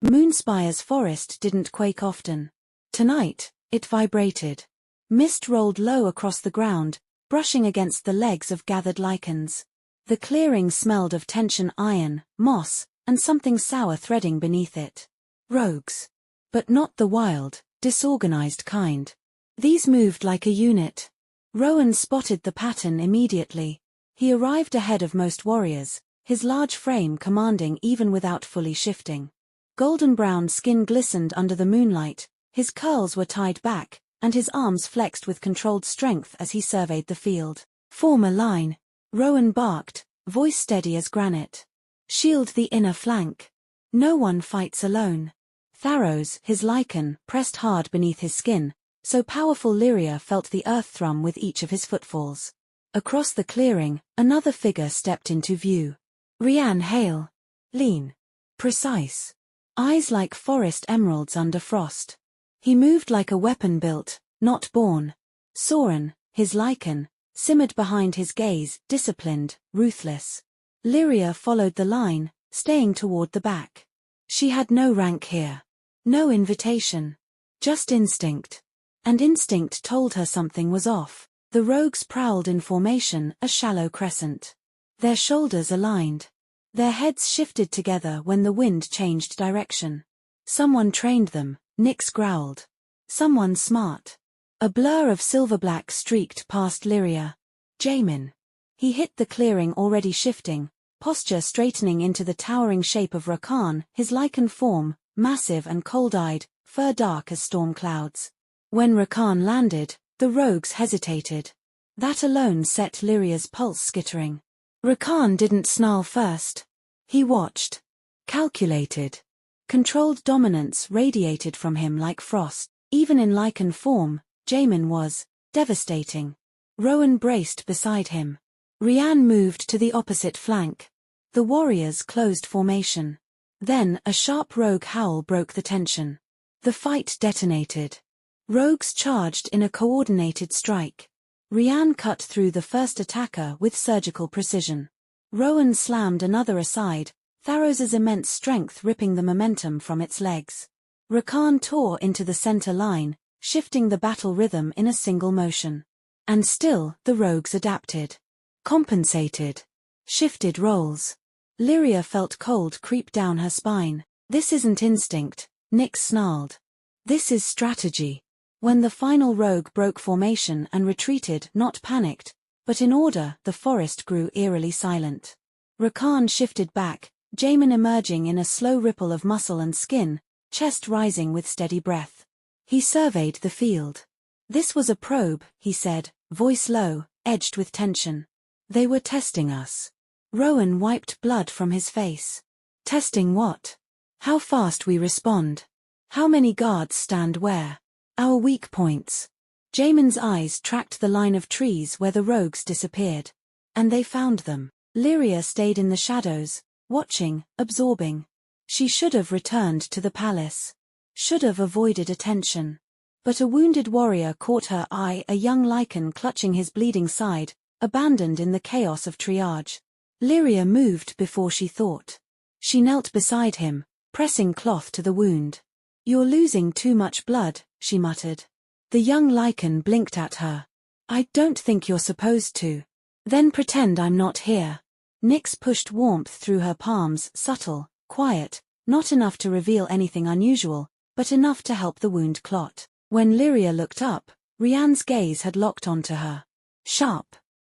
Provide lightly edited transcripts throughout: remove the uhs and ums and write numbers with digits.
Moonspire's forest didn't quake often. Tonight, it vibrated. Mist rolled low across the ground, brushing against the legs of gathered Lycans. The clearing smelled of tension iron, moss, and something sour threading beneath it. Rogues. But not the wild, disorganized kind. These moved like a unit. Rowan spotted the pattern immediately. He arrived ahead of most warriors, his large frame commanding even without fully shifting. Golden-brown skin glistened under the moonlight, his curls were tied back, and his arms flexed with controlled strength as he surveyed the field. "Form a line," Rowan barked, voice steady as granite. "Shield the inner flank. No one fights alone." Tharos, his Lycan, pressed hard beneath his skin, so powerful Lyria felt the earth thrum with each of his footfalls. Across the clearing, another figure stepped into view. Rian Hale. Lean. Precise. Eyes like forest emeralds under frost. He moved like a weapon built, not born. Soren, his Lycan, simmered behind his gaze, disciplined, ruthless. Lyria followed the line, staying toward the back. She had no rank here. No invitation. Just instinct. And instinct told her something was off. The rogues prowled in formation, a shallow crescent. Their shoulders aligned. Their heads shifted together when the wind changed direction. "Someone trained them," Nyx growled. "Someone smart." A blur of silver-black streaked past Lyria. Jae-min. He hit the clearing already shifting, posture straightening into the towering shape of Rakan, his Lycan form, massive and cold-eyed, fur dark as storm clouds. When Rakan landed, the rogues hesitated. That alone set Lyria's pulse skittering. Rakan didn't snarl first. He watched. Calculated. Controlled dominance radiated from him like frost. Even in Lycan form, Jae-min was devastating. Rowan braced beside him. Rian moved to the opposite flank. The warriors closed formation. Then a sharp rogue howl broke the tension. The fight detonated. Rogues charged in a coordinated strike. Rian cut through the first attacker with surgical precision. Rowan slammed another aside, Tharos's immense strength ripping the momentum from its legs. Rakan tore into the center line, shifting the battle rhythm in a single motion. And still, the rogues adapted. Compensated. Shifted roles. Lyria felt cold creep down her spine. "This isn't instinct," Nyx snarled. "This is strategy." When the final rogue broke formation and retreated, not panicked, but in order, the forest grew eerily silent. Rakan shifted back, Jae-min emerging in a slow ripple of muscle and skin, chest rising with steady breath. He surveyed the field. "This was a probe," he said, voice low, edged with tension. "They were testing us." Rowan wiped blood from his face. "Testing what?" "How fast we respond. How many guards stand where. Our weak points." Jaemin's eyes tracked the line of trees where the rogues disappeared. And they found them. Lyria stayed in the shadows, watching, absorbing. She should have returned to the palace. Should have avoided attention. But a wounded warrior caught her eye, a young Lycan clutching his bleeding side, abandoned in the chaos of triage. Lyria moved before she thought. She knelt beside him, pressing cloth to the wound. "You're losing too much blood," she muttered. The young Lycan blinked at her. "I don't think you're supposed to." "Then pretend I'm not here." Nyx pushed warmth through her palms, subtle, quiet, not enough to reveal anything unusual, but enough to help the wound clot. When Lyria looked up, Rian's gaze had locked onto her. Sharp.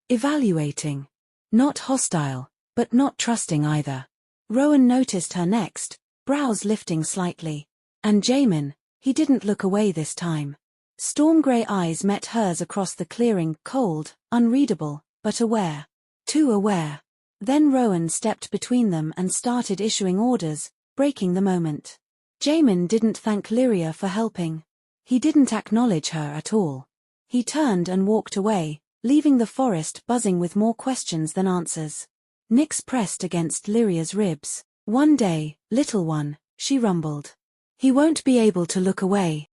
Evaluating. Not hostile, but not trusting either. Rowan noticed her next, brows lifting slightly. And Jae-min, he didn't look away this time. Storm-grey eyes met hers across the clearing, cold, unreadable, but aware. Too aware. Then Rowan stepped between them and started issuing orders, breaking the moment. Jae-min didn't thank Lyria for helping. He didn't acknowledge her at all. He turned and walked away, leaving the forest buzzing with more questions than answers. Nyx pressed against Lyria's ribs. "One day, little one," she rumbled. "He won't be able to look away."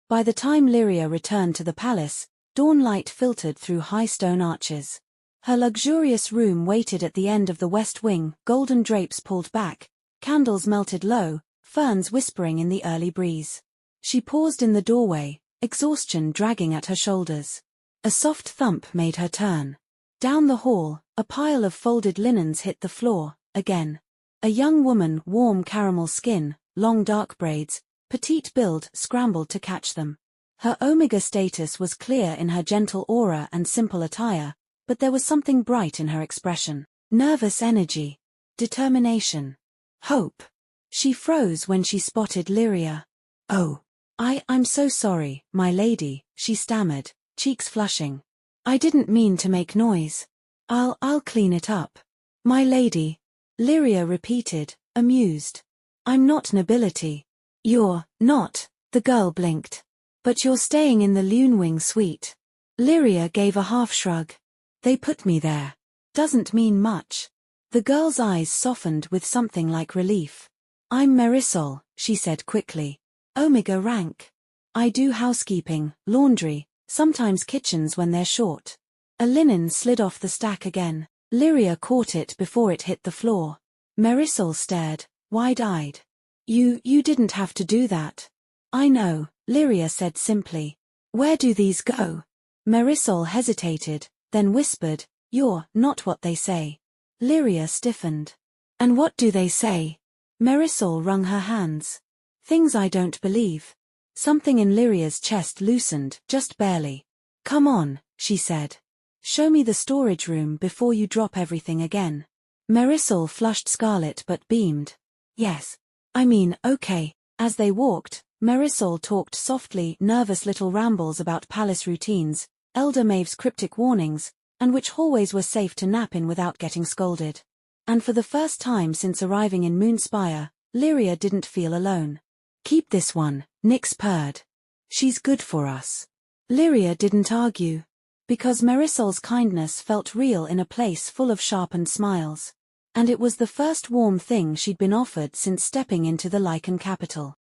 By the time Lyria returned to the palace, dawn light filtered through high stone arches. Her luxurious room waited at the end of the west wing, golden drapes pulled back, candles melted low, ferns whispering in the early breeze. She paused in the doorway, exhaustion dragging at her shoulders. A soft thump made her turn. Down the hall, a pile of folded linens hit the floor, again. A young woman, warm caramel skin, long dark braids, petite build, scrambled to catch them. Her Omega status was clear in her gentle aura and simple attire, but there was something bright in her expression. Nervous energy. Determination. Hope. She froze when she spotted Lyria. "Oh. I'm so sorry, my lady," she stammered, cheeks flushing. "I didn't mean to make noise. I'll clean it up." "My lady," Lyria repeated, amused. "I'm not nobility." "You're not," the girl blinked. "But you're staying in the Lunewing suite." Lyria gave a half shrug. "They put me there. Doesn't mean much." The girl's eyes softened with something like relief. "I'm Marisol," she said quickly. "Omega rank. I do housekeeping, laundry, sometimes kitchens when they're short." A linen slid off the stack again. Lyria caught it before it hit the floor. Marisol stared, wide-eyed. You didn't have to do that." "I know," Lyria said simply. "Where do these go?" Marisol hesitated, then whispered, "You're not what they say." Lyria stiffened. "And what do they say?" Marisol wrung her hands. "Things I don't believe." Something in Lyria's chest loosened, just barely. "Come on," she said. "Show me the storage room before you drop everything again." Marisol flushed scarlet but beamed. "Yes. I mean, okay." As they walked, Marisol talked softly, nervous little rambles about palace routines, Elder Maeve's cryptic warnings, and which hallways were safe to nap in without getting scolded. And for the first time since arriving in Moonspire, Lyria didn't feel alone. "Keep this one," Nyx purred. "She's good for us." Lyria didn't argue. Because Marisol's kindness felt real in a place full of sharpened smiles. And it was the first warm thing she'd been offered since stepping into the Lycan capital.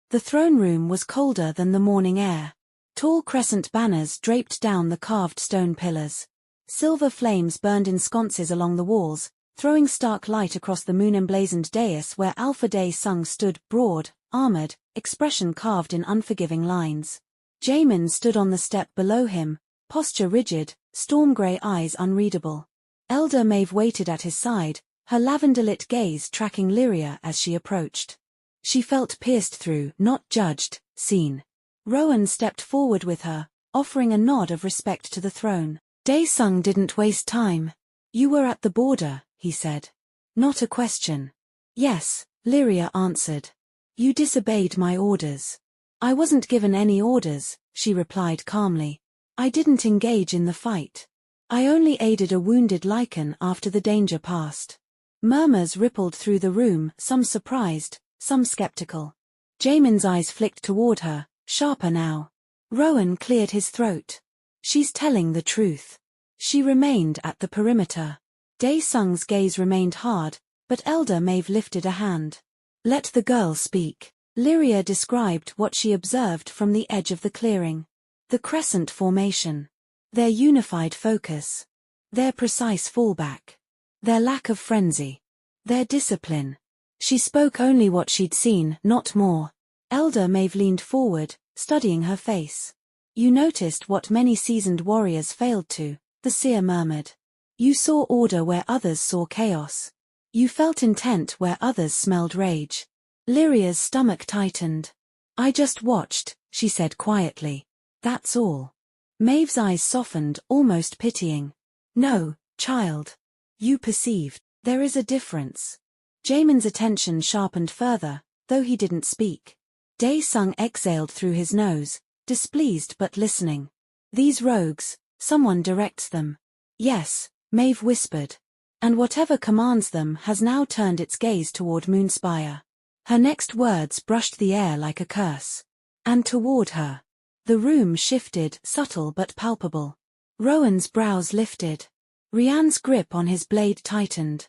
The throne room was colder than the morning air. Tall crescent banners draped down the carved stone pillars. Silver flames burned in sconces along the walls, throwing stark light across the moon-emblazoned dais where Alpha Jae-min stood, broad, armored, expression carved in unforgiving lines. Jae-min stood on the step below him, posture rigid, storm-grey eyes unreadable. Elder Maeve waited at his side, her lavender-lit gaze tracking Lyria as she approached. She felt pierced through, not judged, seen. Rowan stepped forward with her, offering a nod of respect to the throne. Dae-sung didn't waste time. "You were at the border," he said. "Not a question." "Yes," Lyria answered. "You disobeyed my orders." "I wasn't given any orders," she replied calmly. "I didn't engage in the fight. I only aided a wounded Lycan after the danger passed." Murmurs rippled through the room, some surprised, some skeptical. Jaemin's eyes flicked toward her, sharper now. Rowan cleared his throat. "She's telling the truth." She remained at the perimeter. Dae-sung's gaze remained hard, but Elder Maeve lifted a hand. "Let the girl speak." Lyria described what she observed from the edge of the clearing. The crescent formation. Their unified focus. Their precise fallback. Their lack of frenzy. Their discipline. She spoke only what she'd seen, not more. Elder Maeve leaned forward, studying her face. "You noticed what many seasoned warriors failed to," the seer murmured. "You saw order where others saw chaos. You felt intent where others smelled rage." Lyria's stomach tightened. "I just watched," she said quietly. "That's all." Maeve's eyes softened, almost pitying. "No, child. You perceived. There is a difference." Jaemin's attention sharpened further, though he didn't speak. Dae-sung exhaled through his nose, displeased but listening. "These rogues, someone directs them." "Yes," Maeve whispered. "And whatever commands them has now turned its gaze toward Moonspire." Her next words brushed the air like a curse. "And toward her." The room shifted, subtle but palpable. Rowan's brows lifted. Rian's grip on his blade tightened.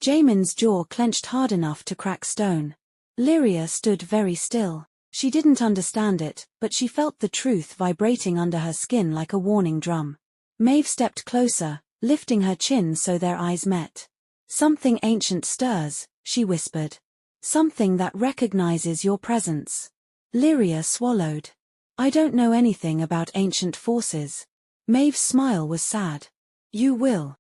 Jaemin's jaw clenched hard enough to crack stone. Lyria stood very still. She didn't understand it, but she felt the truth vibrating under her skin like a warning drum. Maeve stepped closer, lifting her chin so their eyes met. "Something ancient stirs," she whispered. Something that recognizes your presence. Lyria swallowed. I don't know anything about ancient forces. Maeve's smile was sad. You will.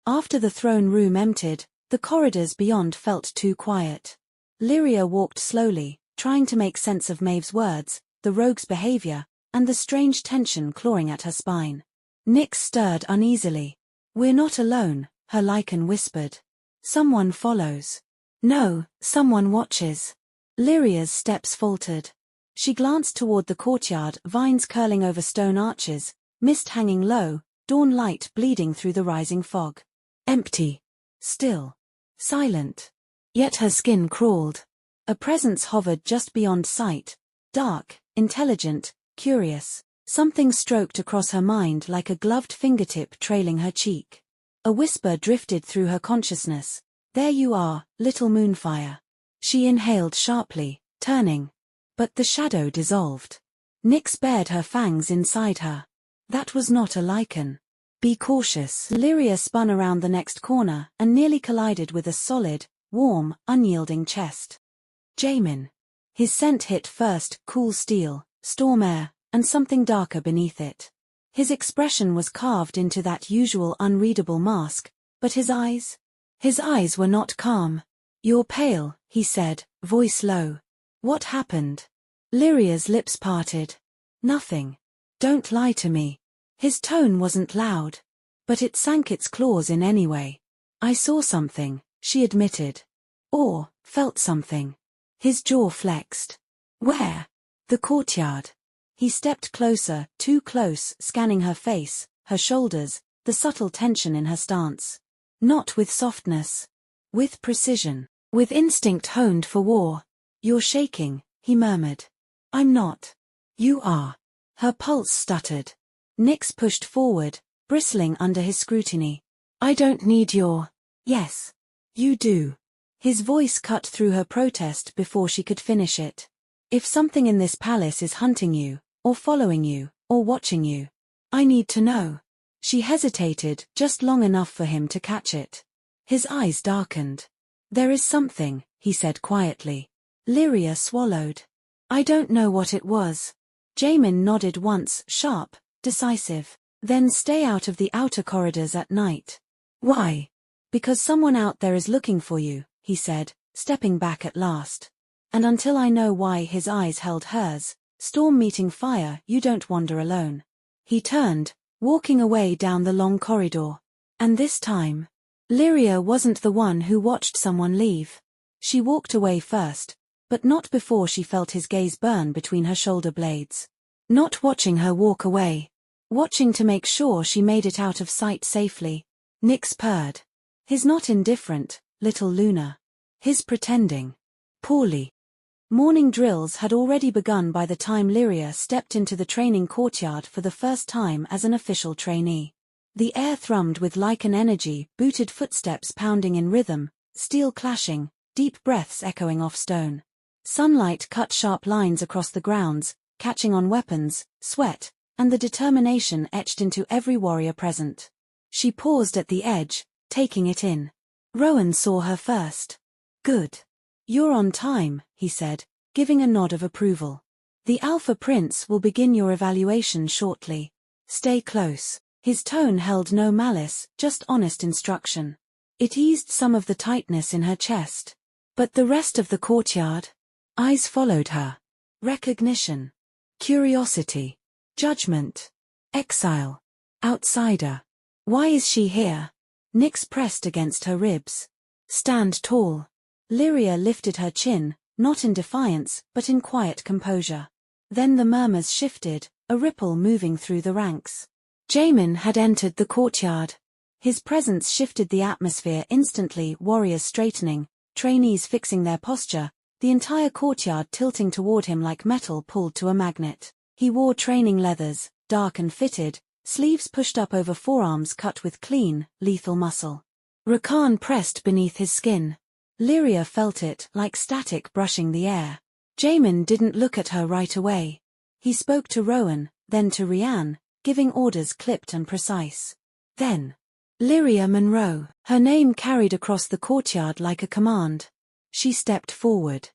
After the throne room emptied, the corridors beyond felt too quiet. Lyria walked slowly, trying to make sense of Maeve's words, the rogue's behavior, and the strange tension clawing at her spine. Nyx stirred uneasily. We're not alone, her Lycan whispered. Someone follows. No, someone watches. Lyria's steps faltered. She glanced toward the courtyard, vines curling over stone arches, mist hanging low, dawn light bleeding through the rising fog. Empty. Still. Silent. Yet her skin crawled. A presence hovered just beyond sight. Dark, intelligent, curious. Something stroked across her mind like a gloved fingertip trailing her cheek. A whisper drifted through her consciousness. There you are, little Moonspire. She inhaled sharply, turning. But the shadow dissolved. Nyx bared her fangs inside her. That was not a Lycan. Be cautious. Lyria spun around the next corner and nearly collided with a solid, warm, unyielding chest. Jae-min. His scent hit first, cool steel, storm air, and something darker beneath it. His expression was carved into that usual unreadable mask, but his eyes were not calm. You're pale, he said, voice low. What happened? Lyria's lips parted. Nothing. Don't lie to me. His tone wasn't loud, but it sank its claws in anyway. I saw something, she admitted. Or, felt something. His jaw flexed. Where? The courtyard. He stepped closer, too close, scanning her face, her shoulders, the subtle tension in her stance. Not with softness. With precision. With instinct honed for war. You're shaking, he murmured. I'm not. You are. Her pulse stuttered. Nyx pushed forward, bristling under his scrutiny. I don't need your... Yes. You do. His voice cut through her protest before she could finish it. If something in this palace is hunting you, or following you, or watching you, I need to know. She hesitated just long enough for him to catch it. His eyes darkened. There is something, he said quietly. Lyria swallowed. I don't know what it was. Jae-min nodded once, sharp, decisive. Then stay out of the outer corridors at night. Why? Because someone out there is looking for you, he said, stepping back at last. And until I know why his eyes held hers, storm meeting fire, you don't wander alone. He turned, walking away down the long corridor. And this time, Lyria wasn't the one who watched someone leave. She walked away first, but not before she felt his gaze burn between her shoulder blades. Not watching her walk away. Watching to make sure she made it out of sight safely. Nyx purred. His not indifferent, little Luna. His pretending. Poorly. Morning drills had already begun by the time Lyria stepped into the training courtyard for the first time as an official trainee. The air thrummed with Lycan energy, booted footsteps pounding in rhythm, steel clashing, deep breaths echoing off stone. Sunlight cut sharp lines across the grounds, catching on weapons, sweat, and the determination etched into every warrior present. She paused at the edge, taking it in. Rowan saw her first. Good. You're on time, he said, giving a nod of approval. The Alpha Prince will begin your evaluation shortly. Stay close. His tone held no malice, just honest instruction. It eased some of the tightness in her chest. But the rest of the courtyard? Eyes followed her. Recognition. Curiosity. Judgment. Exile. Outsider. Why is she here? Nyx pressed against her ribs. Stand tall. Lyria lifted her chin, not in defiance, but in quiet composure. Then the murmurs shifted, a ripple moving through the ranks. Jae-min had entered the courtyard. His presence shifted the atmosphere instantly, warriors straightening, trainees fixing their posture, the entire courtyard tilting toward him like metal pulled to a magnet. He wore training leathers, dark and fitted, sleeves pushed up over forearms cut with clean, lethal muscle. Rakan pressed beneath his skin. Lyria felt it, like static brushing the air. Jae-min didn't look at her right away. He spoke to Rowan, then to Rianne, giving orders clipped and precise. Then, Lyria Monroe, her name carried across the courtyard like a command. She stepped forward.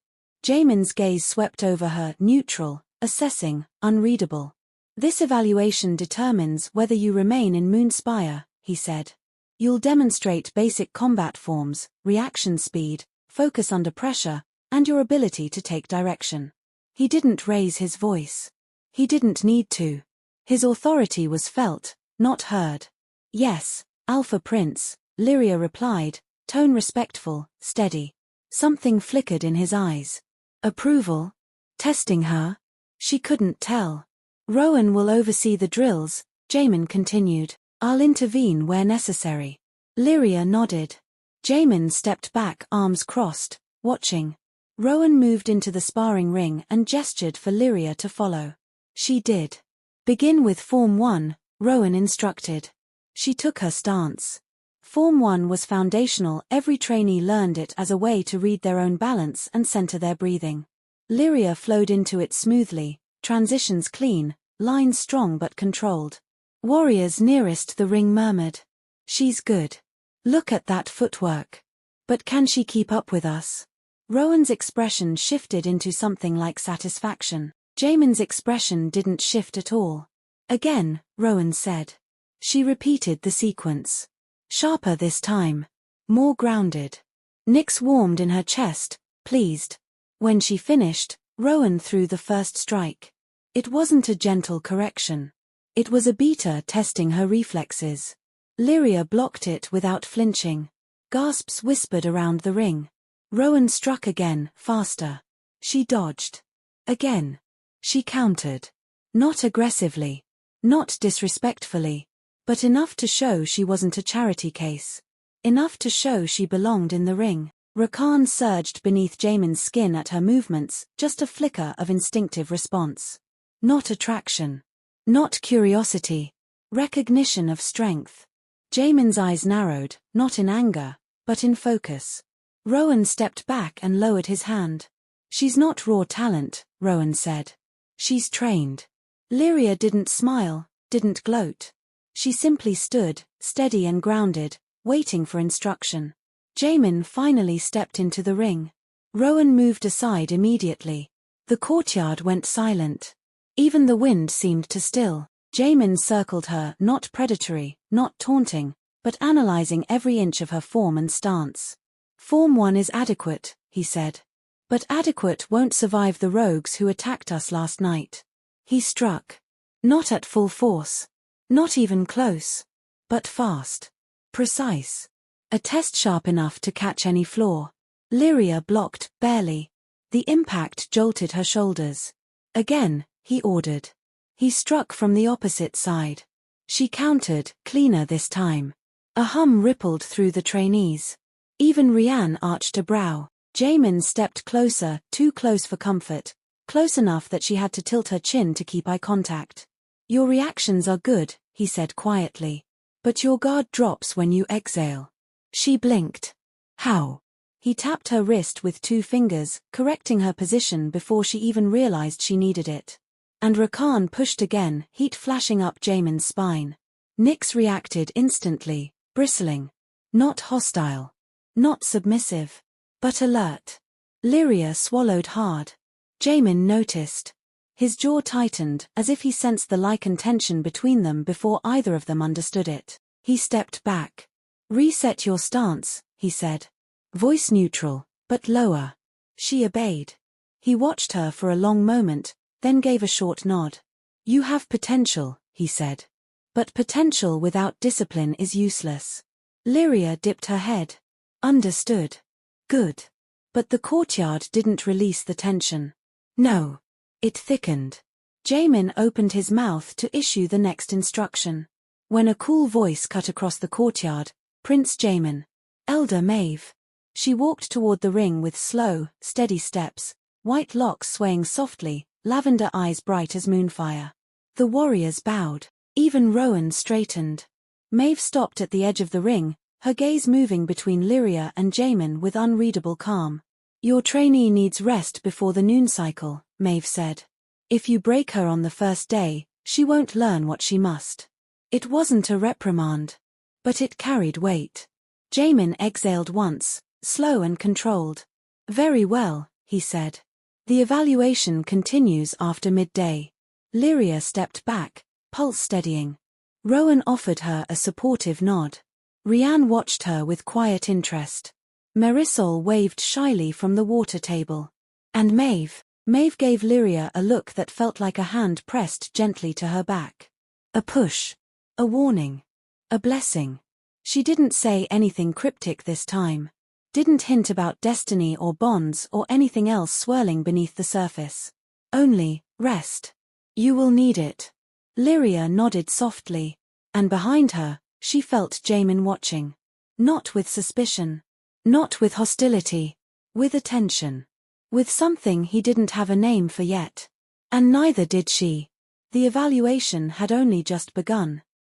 Jaemin's gaze swept over her, neutral, assessing, unreadable. This evaluation determines whether you remain in Moonspire, he said. You'll demonstrate basic combat forms, reaction speed, focus under pressure, and your ability to take direction. He didn't raise his voice. He didn't need to. His authority was felt, not heard. Yes, Alpha Prince, Lyria replied, tone respectful, steady. Something flickered in his eyes. Approval? Testing her? She couldn't tell. Rowan will oversee the drills, Jae-min continued. I'll intervene where necessary. Lyria nodded. Jae-min stepped back, arms crossed, watching. Rowan moved into the sparring ring and gestured for Lyria to follow. She did. Begin with Form 1, Rowan instructed. She took her stance. Form 1 was foundational, every trainee learned it as a way to read their own balance and center their breathing. Lyria flowed into it smoothly, transitions clean, lines strong but controlled. Warriors nearest the ring murmured. She's good. Look at that footwork. But can she keep up with us? Rowan's expression shifted into something like satisfaction. Jaemin's expression didn't shift at all. Again, Rowan said. She repeated the sequence. Sharper this time. More grounded. Nyx warmed in her chest, pleased. When she finished, Rowan threw the first strike. It wasn't a gentle correction. It was a beta testing her reflexes. Lyria blocked it without flinching. Gasps whispered around the ring. Rowan struck again, faster. She dodged. Again. She countered. Not aggressively. Not disrespectfully. But enough to show she wasn't a charity case. Enough to show she belonged in the ring. Lycan surged beneath Jaemin's skin at her movements, just a flicker of instinctive response. Not attraction. Not curiosity. Recognition of strength. Jaemin's eyes narrowed, not in anger, but in focus. Rowan stepped back and lowered his hand. She's not raw talent, Rowan said. She's trained. Lyria didn't smile, didn't gloat. She simply stood, steady and grounded, waiting for instruction. Jae-min finally stepped into the ring. Rowan moved aside immediately. The courtyard went silent. Even the wind seemed to still. Jae-min circled her, not predatory, not taunting, but analyzing every inch of her form and stance. Form 1 is adequate, he said. But adequate won't survive the rogues who attacked us last night. He struck. Not at full force. Not even close. But fast. Precise. A test sharp enough to catch any flaw. Lyria blocked, barely. The impact jolted her shoulders. Again, he ordered. He struck from the opposite side. She countered, cleaner this time. A hum rippled through the trainees. Even Rian arched a brow. Jae-min stepped closer, too close for comfort, close enough that she had to tilt her chin to keep eye contact. Your reactions are good, he said quietly. But your guard drops when you exhale. She blinked. How? He tapped her wrist with 2 fingers, correcting her position before she even realized she needed it. And Lycan pushed again, heat flashing up Jaemin's spine. Nyx reacted instantly, bristling. Not hostile. Not submissive. But alert. Lyria swallowed hard. Jae-min noticed. His jaw tightened, as if he sensed the Lycan tension between them before either of them understood it. He stepped back. Reset your stance, he said. Voice neutral, but lower. She obeyed. He watched her for a long moment, then gave a short nod. You have potential, he said. But potential without discipline is useless. Lyria dipped her head. Understood. Good. But the courtyard didn't release the tension. No. It thickened. Jae-min opened his mouth to issue the next instruction. When a cool voice cut across the courtyard, Prince Jae-min. Elder Maeve. She walked toward the ring with slow, steady steps, white locks swaying softly, lavender eyes bright as moonfire. The warriors bowed. Even Rowan straightened. Maeve stopped at the edge of the ring, her gaze moving between Lyria and Jae-min with unreadable calm. Your trainee needs rest before the noon cycle, Maeve said. If you break her on the first day, she won't learn what she must. It wasn't a reprimand. But it carried weight. Jae-min exhaled once, slow and controlled. Very well, he said. The evaluation continues after midday. Lyria stepped back, pulse steadying. Rowan offered her a supportive nod. Rianne watched her with quiet interest. Marisol waved shyly from the water table. And Maeve gave Lyria a look that felt like a hand pressed gently to her back. A push. A warning. A blessing. She didn't say anything cryptic this time. Didn't hint about destiny or bonds or anything else swirling beneath the surface. Only, rest. You will need it. Lyria nodded softly. And behind her, she felt Jae-min watching. Not with suspicion. Not with hostility. With attention. With something he didn't have a name for yet. And neither did she. The evaluation had only just begun.